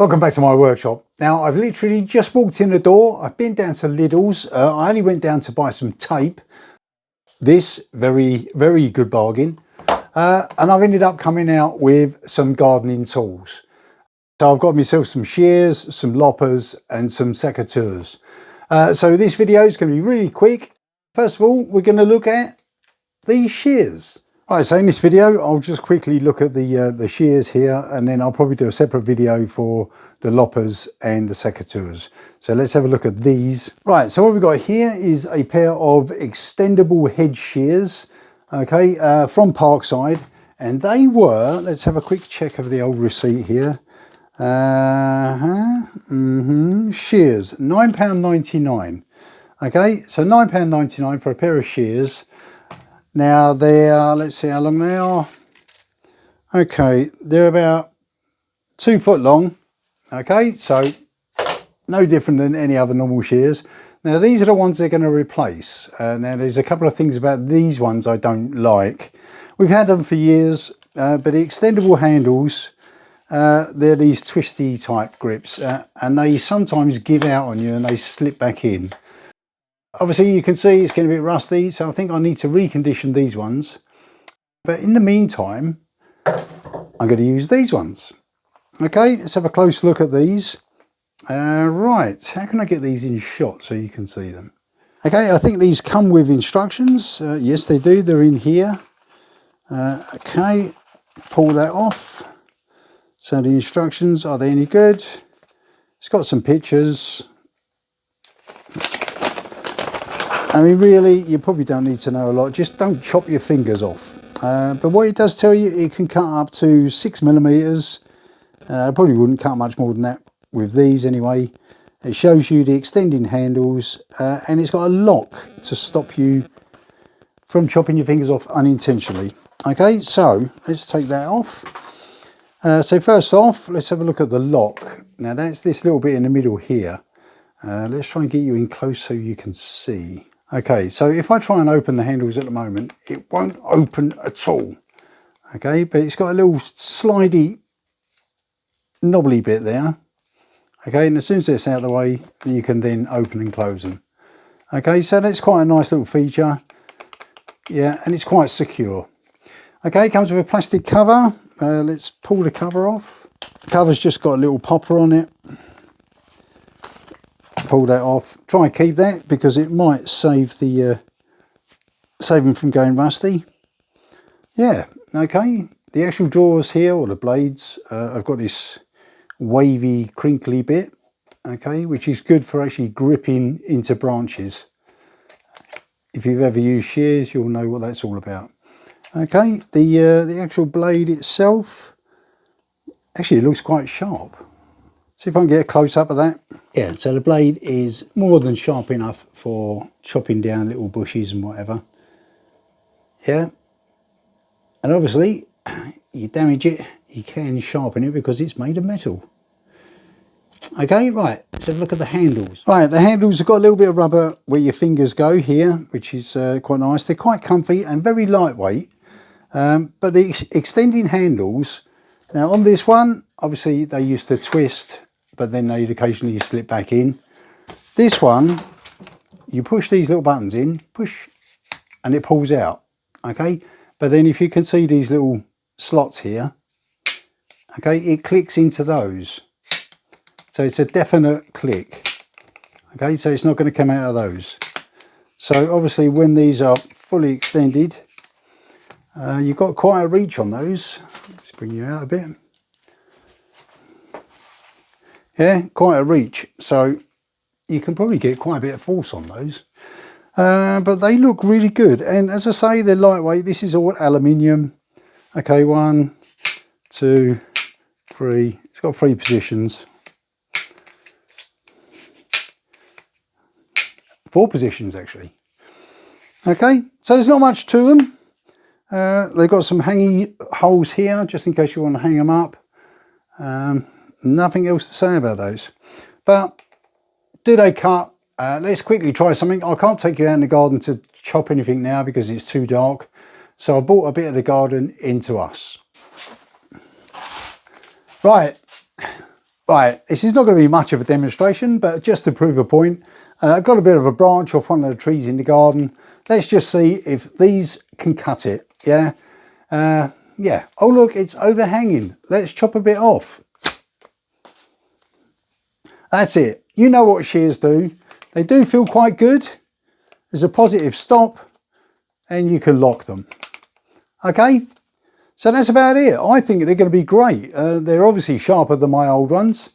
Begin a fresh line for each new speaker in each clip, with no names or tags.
Welcome back to my workshop. Now I've literally just walked in the door. I've been down to Lidl's. I only went down to buy some tape. This very good bargain. And I've ended up coming out with some gardening tools. So I've got myself some shears, some loppers and some secateurs. So this video is going to be really quick. First of all, we're going to look at these shears. Right, so in this video, I'll just quickly look at the shears here, and then I'll probably do a separate video for the loppers and the secateurs. So let's have a look at these. Right, so what we've got here is a pair of extendable hedge shears, okay, from Parkside, and they were, let's have a quick check of the old receipt here. Shears, £9.99. Okay, so £9.99 for a pair of shears. Now they are, let's see how long they are. Okay, they're about 2 foot long. Okay, so no different than any other normal shears. Now these are the ones they're going to replace. Now there's a couple of things about these ones I don't like. We've had them for years, but the extendable handles, they're these twisty type grips, and they sometimes give out on you and they slip back in. Obviously you can see it's getting a bit rusty, so I think I need to recondition these ones. But in the meantime, I'm going to use these ones. Okay, let's have a close look at these. Right, how can I get these in shot so you can see them? Okay, I think these come with instructions. Yes, they do. They're in here. Okay, pull that off. So the instructions, are they any good? It's got some pictures. I mean, really, you probably don't need to know a lot. Just don't chop your fingers off. But what it does tell you, it can cut up to 6mm. I probably wouldn't cut much more than that with these anyway. It shows you the extending handles, and it's got a lock to stop you from chopping your fingers off unintentionally. Okay, so let's take that off. So first off, let's have a look at the lock. Now that's this little bit in the middle here. Let's try and get you in close so you can see. Okay, so if I try and open the handles at the moment, it won't open at all. Okay, but it's got a little slidey, knobbly bit there. Okay, and as soon as it's out of the way, you can then open and close them. Okay, so that's quite a nice little feature. Yeah, and it's quite secure. Okay, it comes with a plastic cover. Let's pull the cover off. The cover's just got a little popper on it. Pull that off. Try and keep that because it might save them from going rusty. Yeah, okay. The actual drawers here, or the blades, I've got this wavy, crinkly bit, okay, which is good for actually gripping into branches. If you've ever used shears, you'll know what that's all about. Okay, the actual blade itself, actually it looks quite sharp. See if I can get a close up of that. Yeah, so the blade is more than sharp enough for chopping down little bushes and whatever. Yeah, and obviously you damage it, you can sharpen it because it's made of metal. Okay, right, let's have a look at the handles. Right, the handles have got a little bit of rubber where your fingers go here, which is quite nice. They're quite comfy and very lightweight. But the extending handles, now on this one, obviously they used to twist, but then they'd occasionally slip back in. This one, you push these little buttons in, push, and it pulls out, okay? But then if you can see these little slots here, okay, it clicks into those. So it's a definite click, okay? So it's not going to come out of those. So obviously when these are fully extended, you've got quite a reach on those. Let's bring you out a bit. Yeah, quite a reach. So you can probably get quite a bit of force on those. But they look really good. And as I say, they're lightweight. This is all aluminium. Okay, 1, 2, 3. It's got 3 positions. 4 positions, actually. Okay, so there's not much to them. They've got some hanging holes here, just in case you want to hang them up. Nothing else to say about those. But do they cut? Let's quickly try something. I can't take you out in the garden to chop anything now because it's too dark. So I brought a bit of the garden into us. Right, Right, this is not going to be much of a demonstration, but just to prove a point, I've got a bit of a branch off one of the trees in the garden. Let's just see if these can cut it, yeah? Yeah, oh look, it's overhanging. Let's chop a bit off. That's it. You know what shears do. They do feel quite good. There's a positive stop and you can lock them. Okay, so that's about it. I think they're going to be great. They're obviously sharper than my old ones.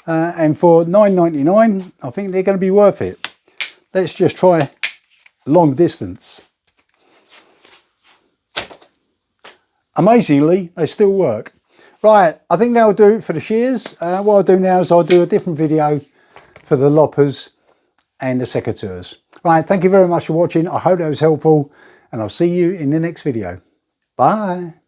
And for $9.99, I think they're going to be worth it. Let's just try long distance. Amazingly, they still work. Right, I think that'll do it for the shears. What I'll do now is I'll do a different video for the loppers and the secateurs. Right, thank you very much for watching. I hope that was helpful, and I'll see you in the next video. Bye.